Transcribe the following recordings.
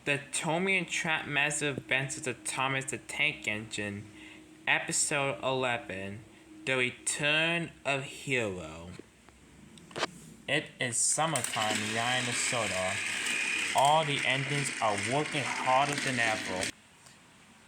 The Tomy and Trackmaster Adventures of Thomas the Tank Engine, Episode 11, The Return of Hiro. It is summertime in Minnesota. All the engines are working harder than ever.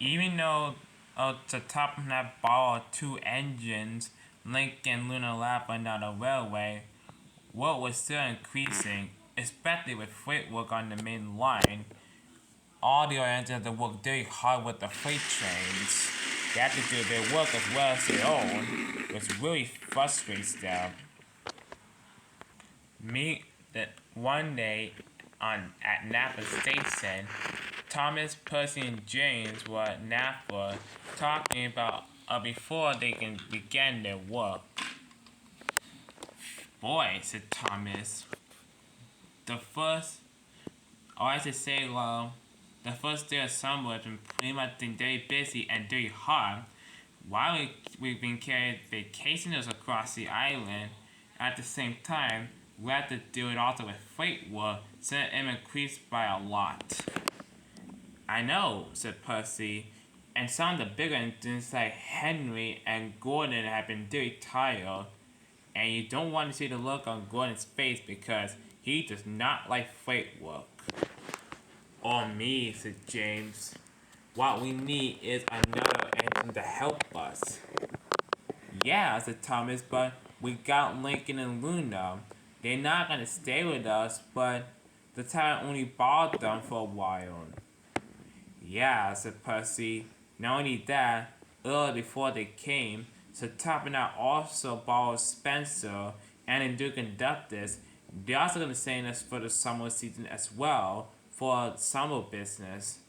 Even though the top have borrowed two engines, Link and Lunar Lab are not a railway, work was still increasing, especially with freight work on the main line. All the other engines have to work very hard with the freight trains. They have to do their work as well as their own, which really frustrates them. Me, that one day at Napa Station, Thomas, Percy, and James were at Napa talking about before they can begin their work. Boy, said Thomas, the first day of summer has been pretty much been very busy and very hard. While we've been carrying vacationers across the island, at the same time, we have to do it also with freight work, so it increased by a lot. I know, said Percy, and some of the bigger engines like Henry and Gordon have been very tired. And you don't want to see the look on Gordon's face because he does not like freight work. Or me, said James. What we need is another engine to help us. Yeah, said Thomas, but we got Lincoln and Luna. They're not gonna stay with us, but the town only borrowed them for a while. Yeah, said Percy. Not only that, earlier before they came, so Top and I also borrowed Spencer and the Duke Conductors. They're also gonna stay in us for the summer season as well, for summer business.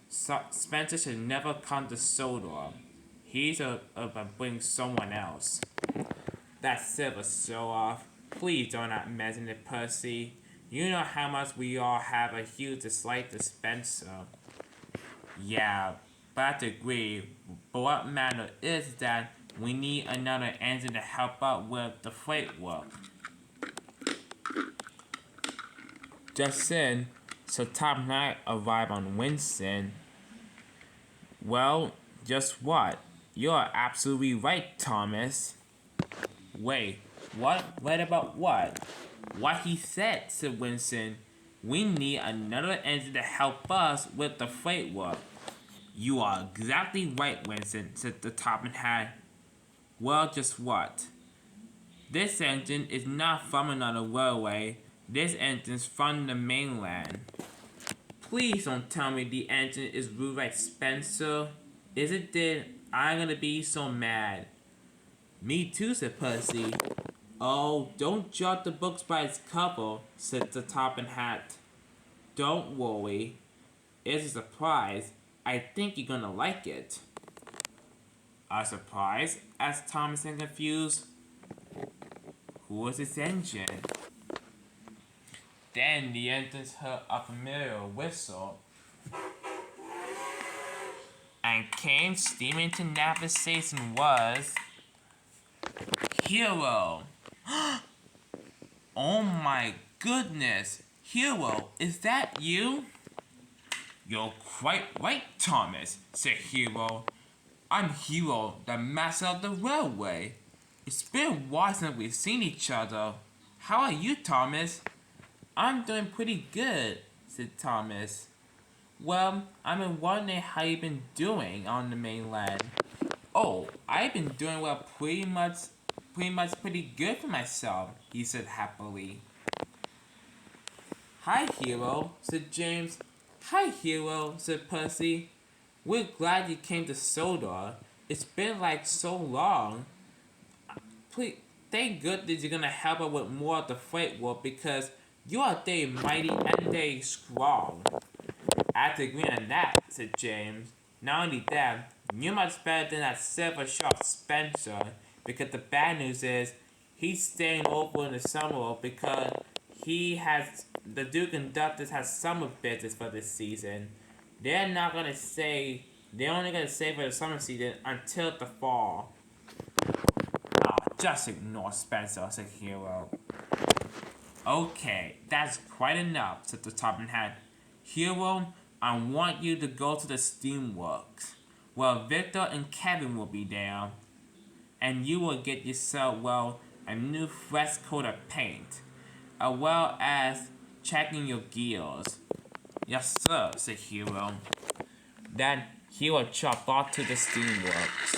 So Spencer should never come to Sodor. He's bring someone else. That silver show off. Please do not mention it, Percy. You know how much we all have a huge dislike to Spencer. Yeah, but I have to agree. But what matters is that we need another engine to help out with the freight work. Just then, so Top and I arrive on Winston. Well, just what? You're absolutely right, Thomas. Wait, what? Right about what? What he said, said Winston. We need another engine to help us with the freight work. You are exactly right, Winston, said the Topping Hat. Well, just what? This engine is not from another railway. This engine's from the mainland. Please don't tell me the engine is ruled like Spencer. Is it then? I'm gonna be so mad. Me too, said Percy. Oh, don't judge the books by its cover, said the Topping Hat. Don't worry. It's a surprise. I think you're gonna like it. A surprise? Asked Thomas and confused. Who is this engine? Then the engines heard a familiar whistle and came steaming to Napa Station was Hiro. Oh my goodness! Hiro, is that you? You're quite right, Thomas, said Hiro. I'm Hiro, the master of the railway. It's been a while since we've seen each other. How are you, Thomas? I'm doing pretty good, said Thomas. Well, I've been wondering how you've been doing on the mainland. Oh, I've been doing well pretty pretty good for myself, he said happily. Hi, Hiro, said James. Hi, Hiro, said Percy. We're glad you came to Sodor. It's been like so long. Please, thank goodness you're gonna help us with more of the freight work because you are very mighty and very strong. I have to agree on that, said James. Not only that, you're much better than that silver sharp Spencer because the bad news is he's staying over in the summer because the Duke Conductors has summer business for this season. They're only gonna stay for the summer season until the fall. Oh, just ignore Spencer, said Hiro. Okay, that's quite enough, said the Topping Hat. Hiro, I want you to go to the steamworks. Well, Victor and Kevin will be there. And you will get yourself, well, a new fresh coat of paint. As well as checking your gears. Yes, sir, said Hiro. Then Hiro chopped off to the steamworks.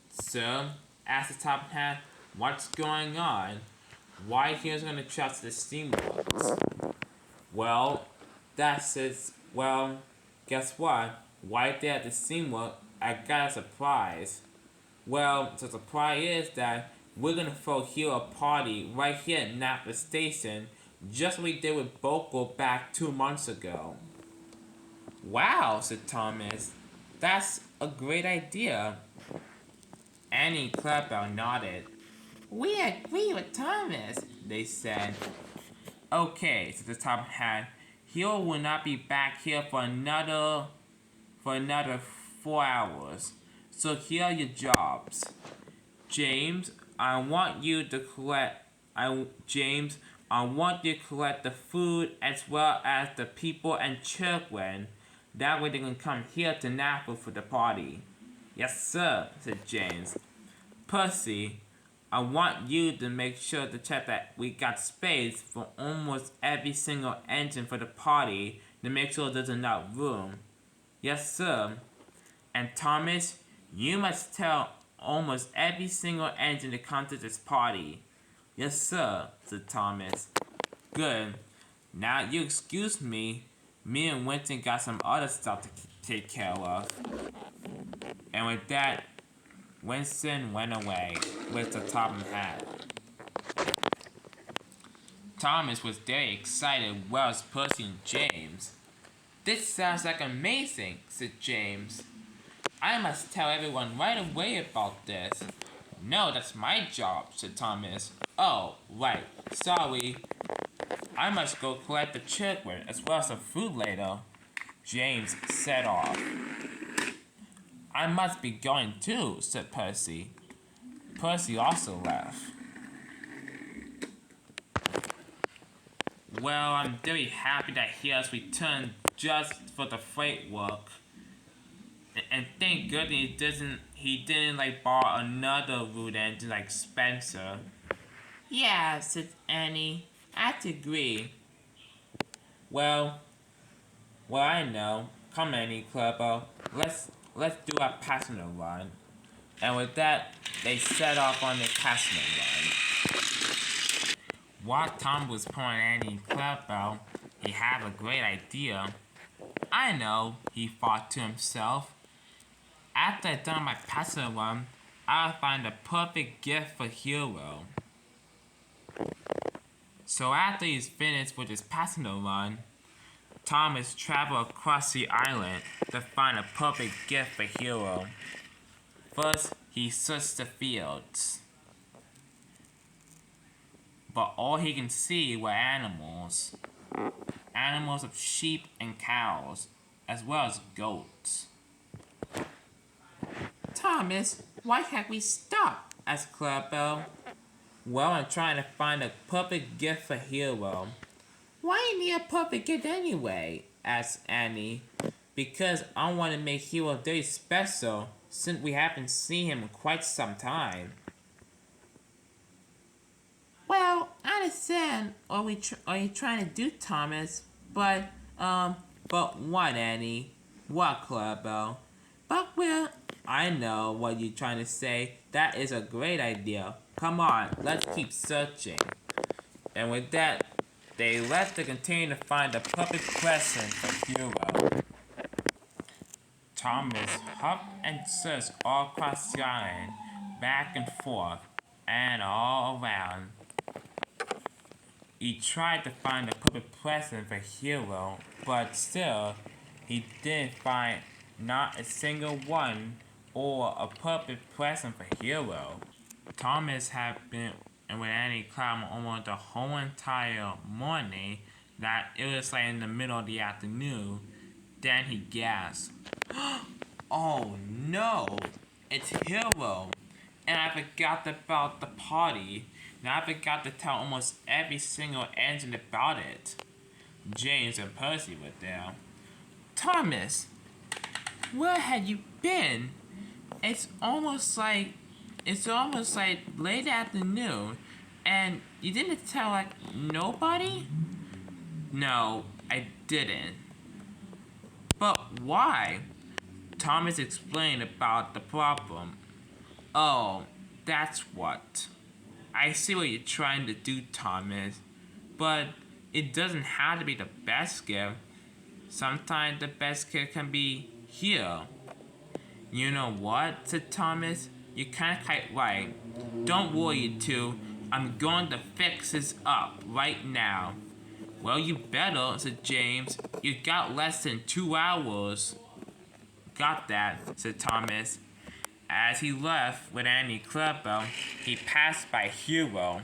So, asked the top hat, what's going on? Why Hiro's gonna trust the steamworks? Well, that's it. Well, guess what? Right there at the steamwork, I got a surprise. Well, the surprise is that we're gonna throw Hiro a party right here at Napa Station, just like we did with Boko back 2 months ago. Wow, said Thomas. That's a great idea. Annie and Clapper nodded. We agree with Thomas, they said. Okay, said the top hat. Hiro will not be back here for another 4 hours. So here are your jobs. James, I want you to collect the food as well as the people and children. That way they can come here to Napa for the party. Yes, sir, said James. Percy, I want you to make sure to check that we got space for almost every single engine for the party to make sure there's enough room. Yes, sir. And Thomas, you must tell almost every single engine to come to this party. Yes, sir, said Thomas. Good. Now you excuse me. Me and Winston got some other stuff to take care of. And with that, Winston went away with the top hat. Thomas was very excited, well as Percy and James. This sounds like amazing, said James. I must tell everyone right away about this. No, that's my job, said Thomas. Oh, right. Sorry. I must go collect the children as well as the food later. James set off. I must be going too, said Percy. Percy also left. Well, I'm very happy that he has returned just for the freight work. And thank goodness he didn't like borrow another root engine like Spencer. Yeah, said Annie. I'd agree. Well, I know. Come Annie, Clubbo. Let's do our passenger run. And with that, they set off on their passenger run. While Tom was pulling Annie and Clubbo, he had a great idea. I know, he thought to himself. After I've done my passenger run, I'll find the perfect gift for Hiro. So after he's finished with his passenger run, Thomas traveled across the island to find a perfect gift for Hiro. First, he searched the fields. But all he can see were animals. Animals of sheep and cows, as well as goats. Thomas, why can't we stop? Asked Clarabelle. Well, I'm trying to find a perfect gift for Hiro. Why need a perfect gift anyway? Asked Annie. Because I want to make Hiro very special, since we haven't seen him in quite some time. Well, I understand what are you trying to do, Thomas? But what, Annie? What, Clarabelle? But I know what you're trying to say. That is a great idea. Come on, let's keep searching. And with that, they left the container to find the perfect present for Hiro. Thomas hopped and searched all across the island, back and forth, and all around. He tried to find the perfect present for Hiro, but still, he didn't find not a single one or a perfect present for Hiro. Thomas had been with Annie Cloud almost the whole entire morning that it was like in the middle of the afternoon. Then he gasped. Oh no! It's Hiro! And I forgot about the party. Now I forgot to tell almost every single engine about it. James and Percy were there. Thomas, where had you been? It's almost like late afternoon, and you didn't tell nobody? No, I didn't. But why? Thomas explained about the problem. Oh, that's what. I see what you're trying to do, Thomas. But it doesn't have to be the best gift. Sometimes the best gift can be here. You know what? Said Thomas. You're kinda quite right. Don't worry, you two. I'm going to fix this up right now. Well, you better, said James. You got less than 2 hours. Got that, said Thomas. As he left with Annie Clapper, he passed by Hiro.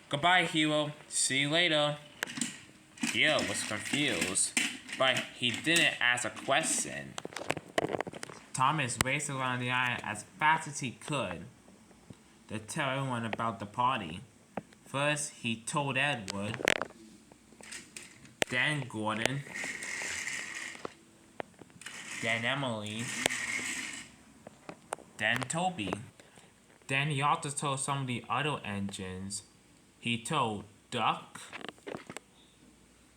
Goodbye, Hiro. See you later. Hiro was confused, but he didn't ask a question. Thomas raced around the island as fast as he could to tell everyone about the party. First, he told Edward, then Gordon, then Emily, then Toby. Then he also told some of the other engines. He told Duck,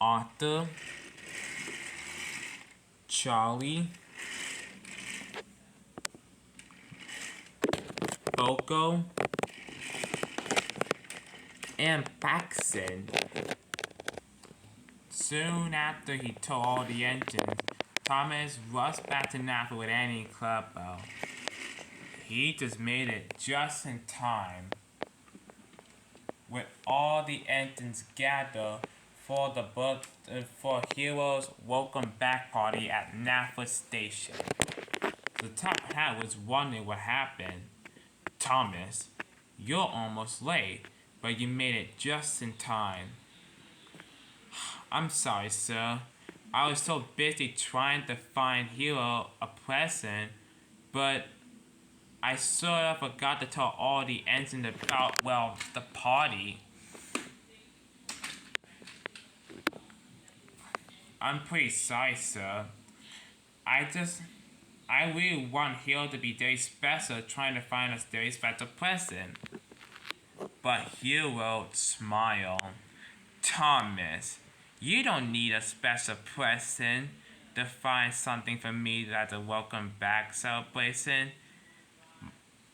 Arthur, Charlie, Boko, and Paxton. Soon after he told all the engines, Thomas rushed back to Napa with Annie Clapper. He just made it just in time. With all the engines gathered for Hero's welcome back party at Napa Station. The top hat was wondering what happened. Thomas, you're almost late, but you made it just in time. I'm sorry, sir. I was so busy trying to find Hiro a present, but I sort of forgot to tell all the engines about, the party. I'm pretty sorry, sir. I really want Hiro to be very special, trying to find us very special present. But Hiro smiled. Thomas, you don't need a special present to find something for me at the welcome back celebration.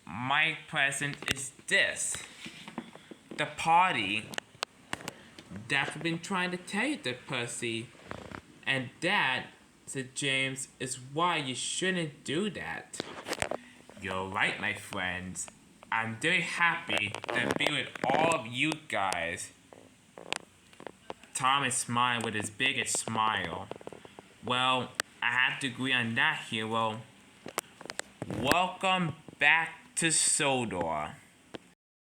My present is this. The party. That's what I've been trying to tell you, Percy. And that, said James, is why you shouldn't do that. You're right, my friends. I'm very happy to be with all of you guys. Thomas smiled with his biggest smile. Well, I have to agree on that, Hiro. Welcome back to Sodor.